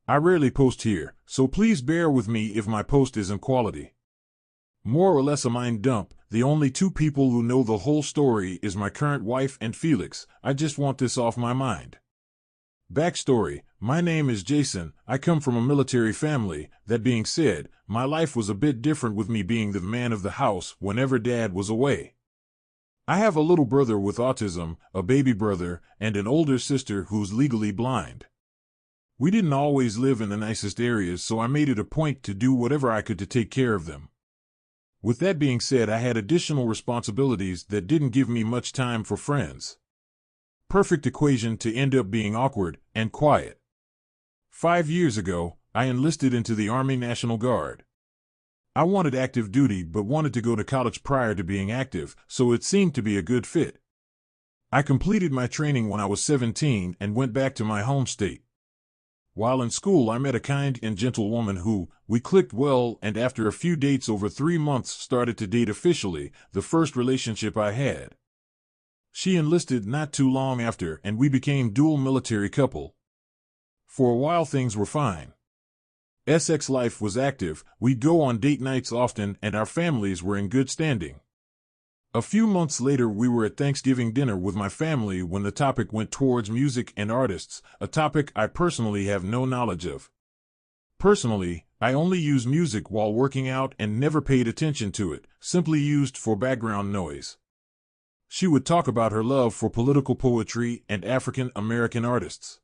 I rarely post here, so please bear with me if my post isn't quality. More or less a mind dump, the only two people who know the whole story is my current wife and Felix. I just want this off my mind. Backstory: my name is Jason, I come from a military family. That being said, my life was a bit different with me being the man of the house whenever Dad was away. I have a little brother with autism, a baby brother, and an older sister who's legally blind. We didn't always live in the nicest areas, so I made it a point to do whatever I could to take care of them. With that being said, I had additional responsibilities that didn't give me much time for friends. Perfect equation to end up being awkward and quiet. 5 years ago, I enlisted into the Army National Guard. I wanted active duty but wanted to go to college prior to being active, so it seemed to be a good fit. I completed my training when I was 17 and went back to my home state. While in school, I met a kind and gentle woman who, we clicked well, and after a few dates over 3 months started to date officially, the first relationship I had. She enlisted not too long after, and we became dual military couple. For a while things were fine. Sex life was active, we'd go on date nights often, and our families were in good standing. A few months later we were at Thanksgiving dinner with my family when the topic went towards music and artists, a topic I personally have no knowledge of. Personally, I only use music while working out and never paid attention to it, simply used for background noise. She would talk about her love for political poetry and African American artists.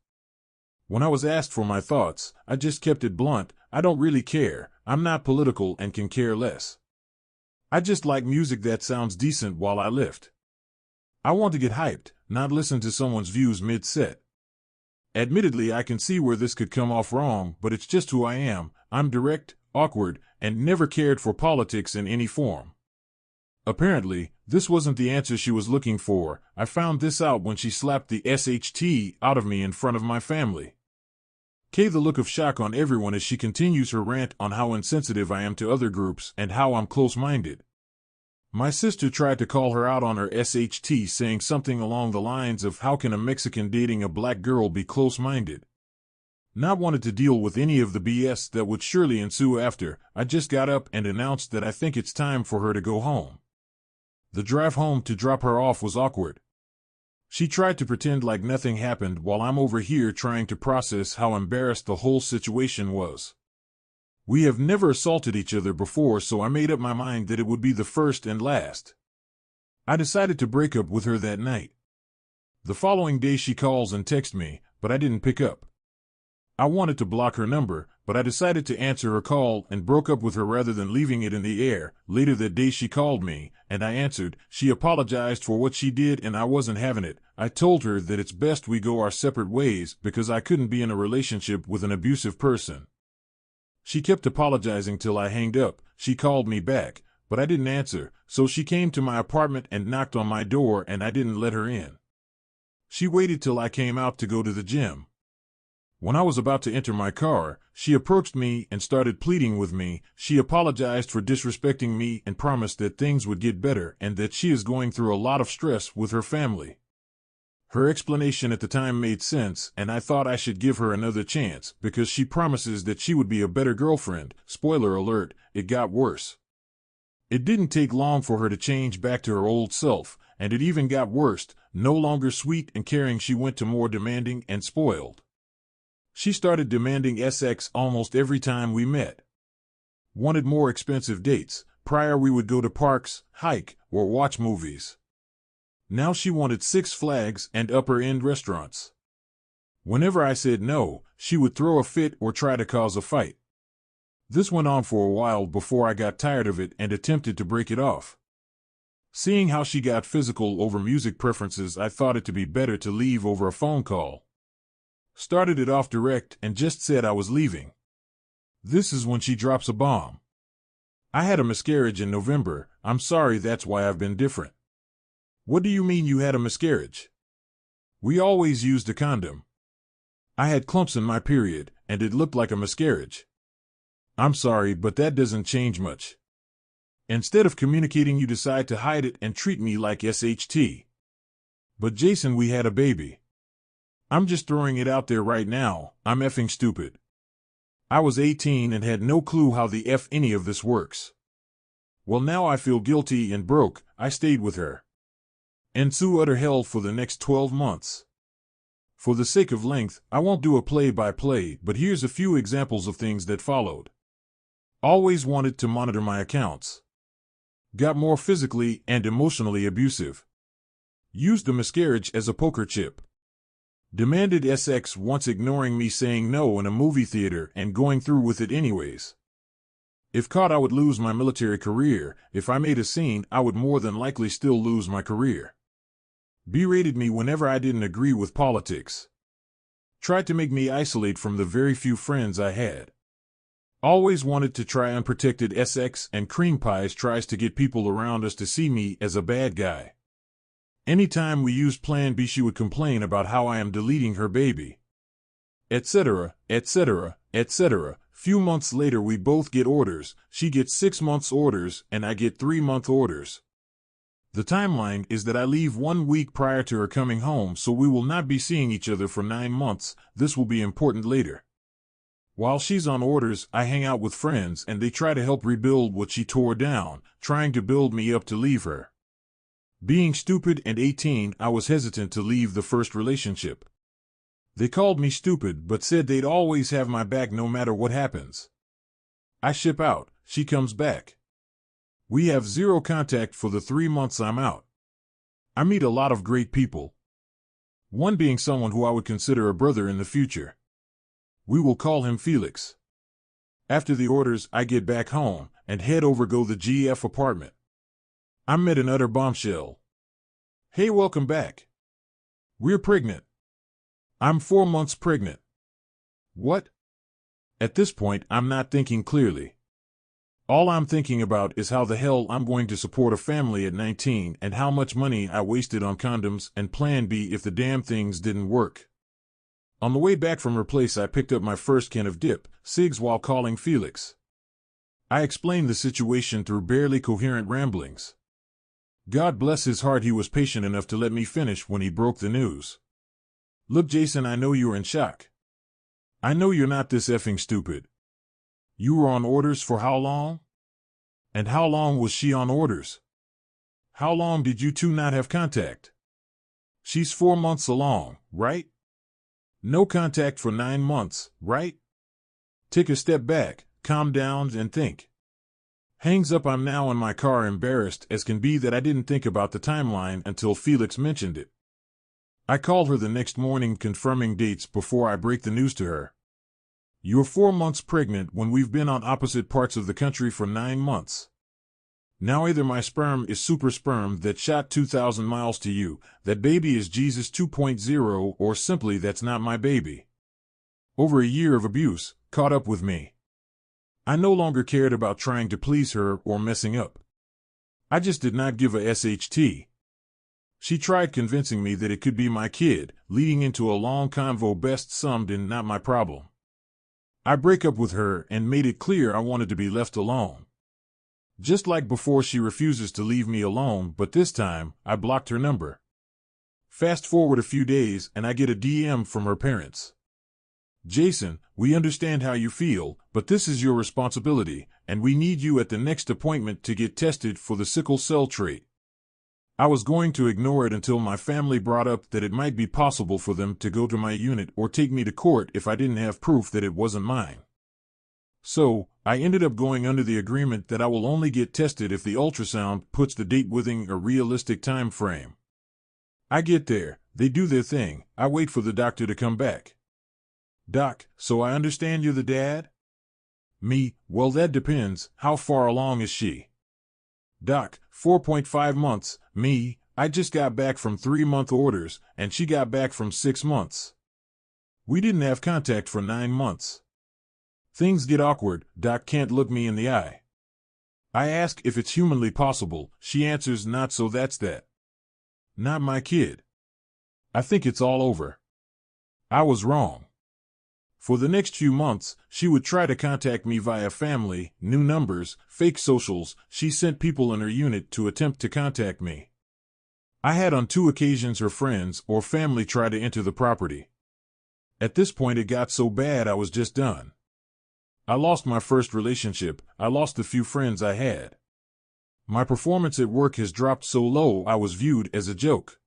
When I was asked for my thoughts, I just kept it blunt: I don't really care, I'm not political and can care less. I just like music that sounds decent while I lift. I want to get hyped, not listen to someone's views mid-set. Admittedly, I can see where this could come off wrong, but it's just who I am. I'm direct, awkward, and never cared for politics in any form. Apparently, this wasn't the answer she was looking for. I found this out when she slapped the SHT out of me in front of my family. The look of shock on everyone as she continues her rant on how insensitive I am to other groups and how I'm close-minded. My sister tried to call her out on her SHT, saying something along the lines of, how can a Mexican dating a black girl be close-minded? Not wanted to deal with any of the BS that would surely ensue after, I just got up and announced that I think it's time for her to go home. The drive home to drop her off was awkward. She tried to pretend like nothing happened while I'm over here trying to process how embarrassed the whole situation was. We have never assaulted each other before, so I made up my mind that it would be the first and last. I decided to break up with her that night. The following day she calls and texts me, but I didn't pick up. I wanted to block her number, but I decided to answer her call and broke up with her rather than leaving it in the air. Later that day she called me, and I answered. She apologized for what she did and I wasn't having it. I told her that it's best we go our separate ways because I couldn't be in a relationship with an abusive person. She kept apologizing till I hanged up. She called me back, but I didn't answer, so she came to my apartment and knocked on my door and I didn't let her in. She waited till I came out to go to the gym. When I was about to enter my car, she approached me and started pleading with me. She apologized for disrespecting me and promised that things would get better and that she is going through a lot of stress with her family. Her explanation at the time made sense, and I thought I should give her another chance because she promises that she would be a better girlfriend. Spoiler alert, it got worse. It didn't take long for her to change back to her old self, and it even got worse. No longer sweet and caring, she went to more demanding and spoiled. She started demanding sex almost every time we met. Wanted more expensive dates. Prior we would go to parks, hike, or watch movies. Now she wanted Six Flags and upper-end restaurants. Whenever I said no, she would throw a fit or try to cause a fight. This went on for a while before I got tired of it and attempted to break it off. Seeing how she got physical over music preferences, I thought it to be better to leave over a phone call. Started it off direct and just said I was leaving. This is when she drops a bomb. I had a miscarriage in November. I'm sorry, that's why I've been different. What do you mean you had a miscarriage? We always used a condom. I had clumps in my period, and it looked like a miscarriage. I'm sorry, but that doesn't change much. Instead of communicating, you decide to hide it and treat me like SHT. But Jason, we had a baby. I'm just throwing it out there right now, I'm effing stupid. I was 18 and had no clue how the F any of this works. Well, now I feel guilty and broke. I stayed with her. Ensue utter hell for the next 12 months. For the sake of length, I won't do a play-by-play, but here's a few examples of things that followed. Always wanted to monitor my accounts. Got more physically and emotionally abusive. Used the miscarriage as a poker chip. Demanded sex once, ignoring me saying no in a movie theater and going through with it anyways. If caught, I would lose my military career. If I made a scene, I would more than likely still lose my career. Berated me whenever I didn't agree with politics. Tried to make me isolate from the very few friends I had. Always wanted to try unprotected sex, and cream pies tries to get people around us to see me as a bad guy. Anytime we used Plan B, she would complain about how I am deleting her baby. Etc., etc., etc. Few months later we both get orders. She gets 6 months orders and I get 3-month orders. The timeline is that I leave 1 week prior to her coming home, so we will not be seeing each other for 9 months. This will be important later. While she's on orders, I hang out with friends and they try to help rebuild what she tore down, trying to build me up to leave her. Being stupid and 18, I was hesitant to leave the first relationship. They called me stupid but said they'd always have my back no matter what happens. I ship out, she comes back. We have zero contact for the 3 months I'm out. I meet a lot of great people. One being someone who I would consider a brother in the future. We will call him Felix. After the orders, I get back home and head over go the GF apartment. I met an utter bombshell. Hey, welcome back. We're pregnant. I'm 4 months pregnant. What? At this point, I'm not thinking clearly. All I'm thinking about is how the hell I'm going to support a family at 19 and how much money I wasted on condoms and Plan B if the damn things didn't work. On the way back from her place, I picked up my first can of dip, cigs, while calling Felix. I explained the situation through barely coherent ramblings. God bless his heart, he was patient enough to let me finish when he broke the news. Look, Jason, I know you're in shock. I know you're not this effing stupid. You were on orders for how long? And how long was she on orders? How long did you two not have contact? She's 4 months along, right? No contact for 9 months, right? Take a step back, calm down and think. Hangs up. I'm now in my car, embarrassed as can be that I didn't think about the timeline until Felix mentioned it. I called her the next morning confirming dates before I break the news to her. You're 4 months pregnant when we've been on opposite parts of the country for 9 months. Now either my sperm is super sperm that shot 2,000 miles to you, that baby is Jesus 2.0, or simply that's not my baby. Over a year of abuse caught up with me. I no longer cared about trying to please her or messing up. I just did not give a SHT. She tried convincing me that it could be my kid, leading into a long convo best summed in not my problem. I break up with her and made it clear I wanted to be left alone. Just like before, she refuses to leave me alone, but this time, I blocked her number. Fast forward a few days and I get a DM from her parents. Jason, we understand how you feel, but this is your responsibility, and we need you at the next appointment to get tested for the sickle cell trait. I was going to ignore it until my family brought up that it might be possible for them to go to my unit or take me to court if I didn't have proof that it wasn't mine. So, I ended up going under the agreement that I will only get tested if the ultrasound puts the date within a realistic time frame. I get there, they do their thing, I wait for the doctor to come back. Doc, so I understand you're the dad? Me, well that depends, how far along is she? Doc, 4.5 months, me, I just got back from 3-month orders, and she got back from 6 months. We didn't have contact for 9 months. Things get awkward, Doc can't look me in the eye. I ask if it's humanly possible, she answers not, so that's that. Not my kid. I think it's all over. I was wrong. For the next few months, she would try to contact me via family, new numbers, fake socials. She sent people in her unit to attempt to contact me. I had on 2 occasions her friends or family try to enter the property. At this point it got so bad I was just done. I lost my first relationship. I lost the few friends I had. My performance at work has dropped so low I was viewed as a joke.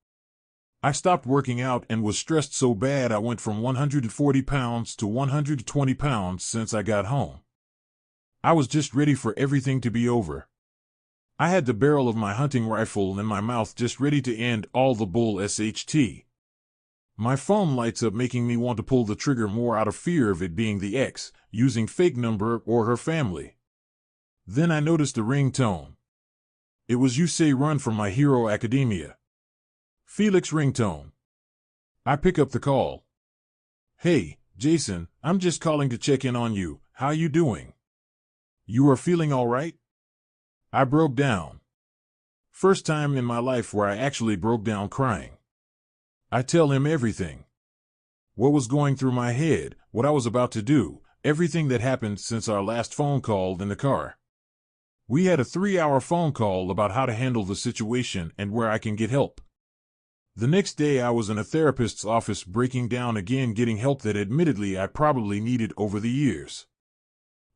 I stopped working out and was stressed so bad I went from 140 pounds to 120 pounds since I got home. I was just ready for everything to be over. I had the barrel of my hunting rifle in my mouth just ready to end all the bull SHT. My phone lights up making me want to pull the trigger more out of fear of it being the ex, using fake number or her family. Then I noticed a ringtone. It was You Say Run from My Hero Academia. Felix ringtone. I pick up the call. Hey, Jason, I'm just calling to check in on you. How you doing? You are feeling all right? I broke down. First time in my life where I actually broke down crying. I tell him everything. What was going through my head, what I was about to do, everything that happened since our last phone call in the car. We had a 3-hour phone call about how to handle the situation and where I can get help. The next day I was in a therapist's office breaking down again, getting help that admittedly I probably needed over the years.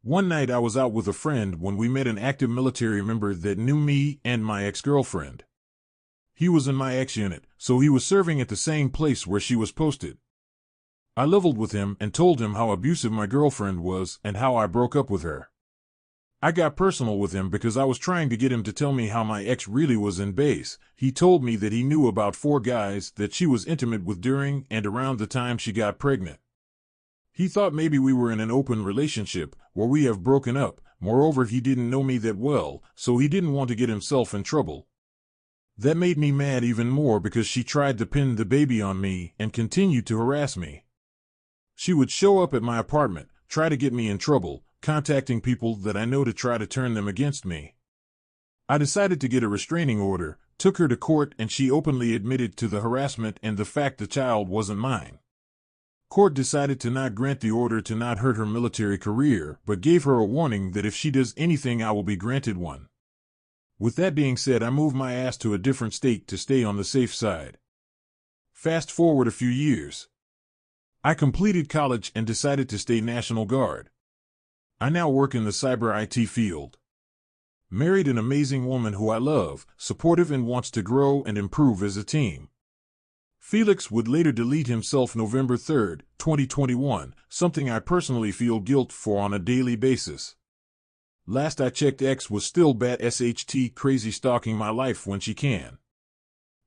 One night I was out with a friend when we met an active military member that knew me and my ex-girlfriend. He was in my ex-unit, so he was serving at the same place where she was posted. I leveled with him and told him how abusive my girlfriend was and how I broke up with her. I got personal with him because I was trying to get him to tell me how my ex really was in base. He told me that he knew about 4 guys that she was intimate with during and around the time she got pregnant. He thought maybe we were in an open relationship, where we have broken up. Moreover, he didn't know me that well, so he didn't want to get himself in trouble. That made me mad even more because she tried to pin the baby on me and continued to harass me. She would show up at my apartment, try to get me in trouble, contacting people that I know to try to turn them against me. I decided to get a restraining order, took her to court, and she openly admitted to the harassment and the fact the child wasn't mine. Court decided to not grant the order to not hurt her military career, but gave her a warning that if she does anything I will be granted one. With that being said, I moved my ass to a different state to stay on the safe side. Fast forward a few years. I completed college and decided to stay National Guard. I now work in the cyber IT field. Married an amazing woman who I love, supportive and wants to grow and improve as a team. Felix would later delete himself November 3, 2021, something I personally feel guilt for on a daily basis. Last I checked, X was still bat SHT crazy stalking my life when she can.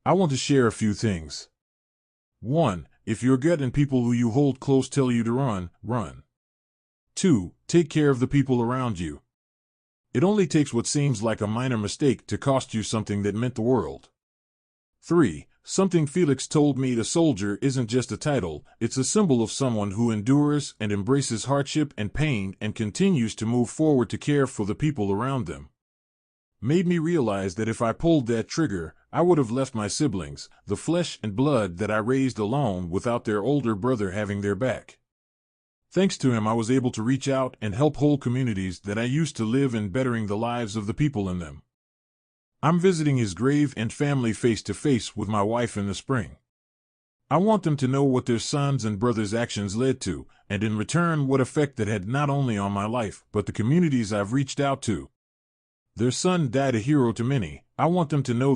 I want to share a few things. 1. If your gut and people who you hold close tell you to run, run. 2. Take care of the people around you. It only takes what seems like a minor mistake to cost you something that meant the world. 3. Something Felix told me: a soldier isn't just a title, it's a symbol of someone who endures and embraces hardship and pain and continues to move forward to care for the people around them. Made me realize that if I pulled that trigger, I would have left my siblings, the flesh and blood that I raised, alone without their older brother having their back. Thanks to him, I was able to reach out and help whole communities that I used to live in, bettering the lives of the people in them. I'm visiting his grave and family face to face with my wife in the spring. I want them to know what their sons and brothers' actions led to, and in return what effect that had not only on my life, but the communities I've reached out to. Their son died a hero to many. I want them to know